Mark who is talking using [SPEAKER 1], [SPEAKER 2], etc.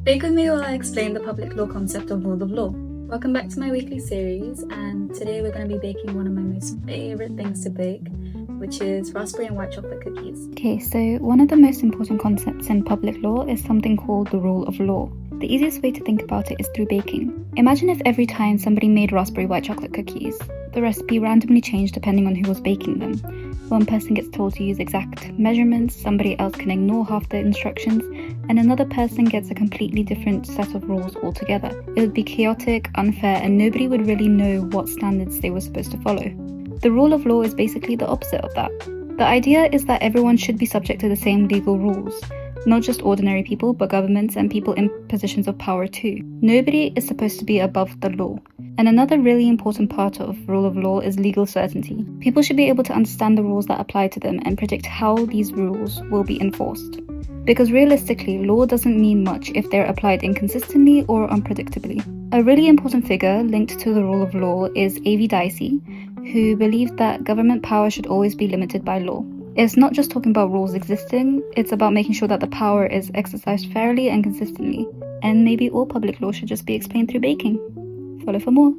[SPEAKER 1] Bake with me while I explain the public law concept of rule of law. Welcome back to my weekly series, and today we're going to be baking one of my most favourite things to bake, which is raspberry and white chocolate cookies.
[SPEAKER 2] Okay, so one of the most important concepts in public law is something called the rule of law. The easiest way to think about it is through baking. Imagine if every time somebody made raspberry white chocolate cookies, the recipe randomly changed depending on who was baking them. One person gets told to use exact measurements, somebody else can ignore half the instructions, and another person gets a completely different set of rules altogether. It would be chaotic, unfair, and nobody would really know what standards they were supposed to follow. The rule of law is basically the opposite of that. The idea is that everyone should be subject to the same legal rules. Not just ordinary people, but governments and people in positions of power too. Nobody is supposed to be above the law. And another really important part of rule of law is legal certainty. People should be able to understand the rules that apply to them and predict how these rules will be enforced. Because realistically, law doesn't mean much if they're applied inconsistently or unpredictably. A really important figure linked to the rule of law is A.V. Dicey, who believed that government power should always be limited by law. It's not just talking about rules existing, it's about making sure that the power is exercised fairly and consistently. And maybe all public law should just be explained through baking. Follow for more.